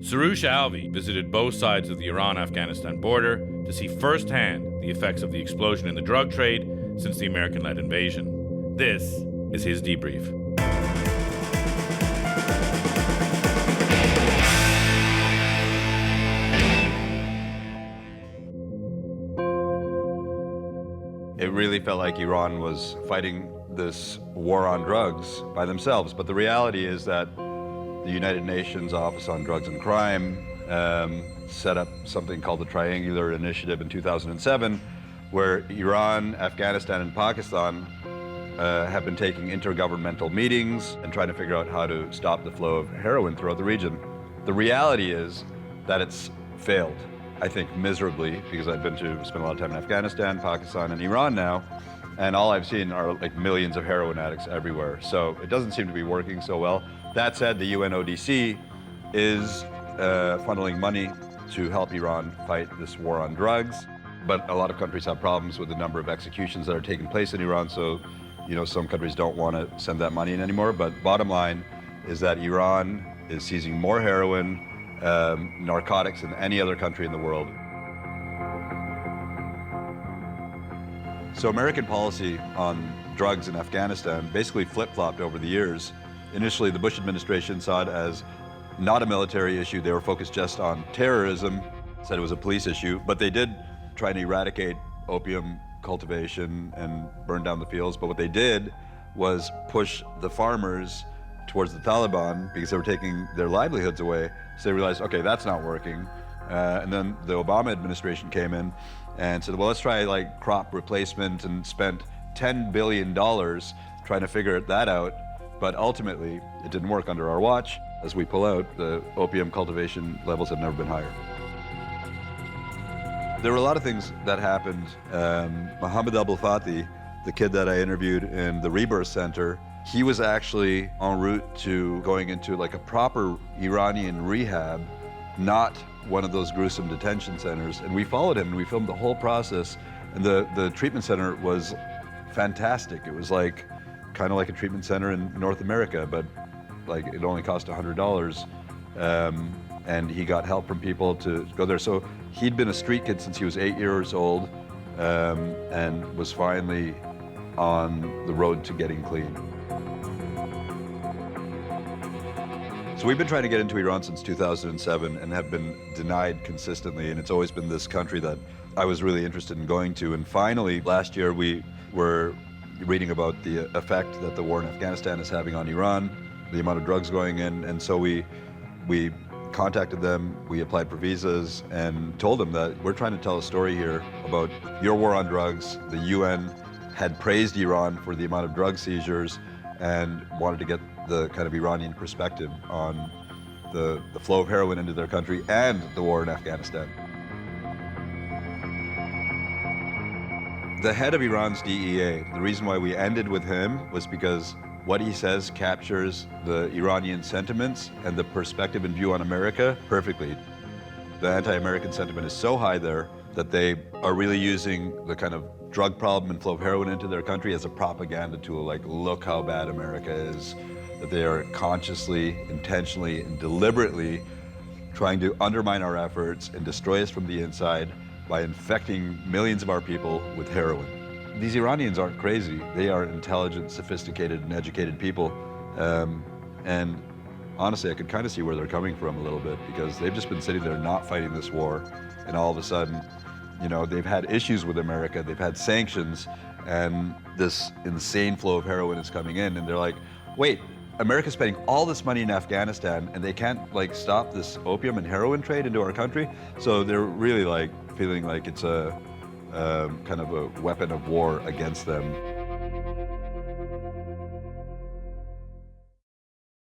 Suroosh Alvi visited both sides of the Iran-Afghanistan border to see firsthand the effects of the explosion in the drug trade since the American-led invasion. This is his debrief. It really felt like Iran was fighting this war on drugs by themselves. But the reality is that the United Nations Office on Drugs and Crime set up something called the Triangular Initiative in 2007, where Iran, Afghanistan, and Pakistan have been taking intergovernmental meetings and trying to figure out how to stop the flow of heroin throughout the region. The reality is that it's failed. I think miserably, because I've spent a lot of time in Afghanistan, Pakistan, and Iran now, and all I've seen are like millions of heroin addicts everywhere. So it doesn't seem to be working so well. That said, the UNODC is funneling money to help Iran fight this war on drugs. But a lot of countries have problems with the number of executions that are taking place in Iran. So, some countries don't want to send that money in anymore. But bottom line is that Iran is seizing more heroin, narcotics than any other country in the world. So American policy on drugs in Afghanistan basically flip-flopped over the years. Initially, the Bush administration saw it as not a military issue. They were focused just on terrorism, said it was a police issue, but they did try to eradicate opium cultivation and burn down the fields. But what they did was push the farmers towards the Taliban because they were taking their livelihoods away. So they realized, okay, that's not working. And then the Obama administration came in and said, well, let's try like crop replacement, and spent $10 billion trying to figure that out. But ultimately, it didn't work under our watch. As we pull out, the opium cultivation levels have never been higher. There were a lot of things that happened. Mohammed Abdel Fathi, the kid that I interviewed in the Rebirth Center, he was actually en route to going into like a proper Iranian rehab, not one of those gruesome detention centers. And we followed him and we filmed the whole process. And the treatment center was fantastic. It was like kind of like a treatment center in North America, but like it only cost $100. And he got help from people to go there. So he'd been a street kid since he was 8 years old, and was finally on the road to getting clean. So we've been trying to get into Iran since 2007 and have been denied consistently, and it's always been this country that I was really interested in going to. And finally, last year we were reading about the effect that the war in Afghanistan is having on Iran, the amount of drugs going in, and so we contacted them, we applied for visas, and told them that we're trying to tell a story here about your war on drugs. The UN had praised Iran for the amount of drug seizures and wanted to get the kind of Iranian perspective on the flow of heroin into their country and the war in Afghanistan. The head of Iran's DEA, the reason why we ended with him was because what he says captures the Iranian sentiments and the perspective and view on America perfectly. The anti-American sentiment is so high there that they are really using the kind of drug problem and flow of heroin into their country as a propaganda tool, like, look how bad America is, that they are consciously, intentionally, and deliberately trying to undermine our efforts and destroy us from the inside by infecting millions of our people with heroin. These Iranians aren't crazy. They are intelligent, sophisticated, and educated people. And honestly, I could kind of see where they're coming from a little bit, because they've just been sitting there not fighting this war, and all of a sudden, they've had issues with America, they've had sanctions, and this insane flow of heroin is coming in, and they're like, wait, America's spending all this money in Afghanistan, and they can't stop this opium and heroin trade into our country? So they're really feeling like it's a kind of a weapon of war against them.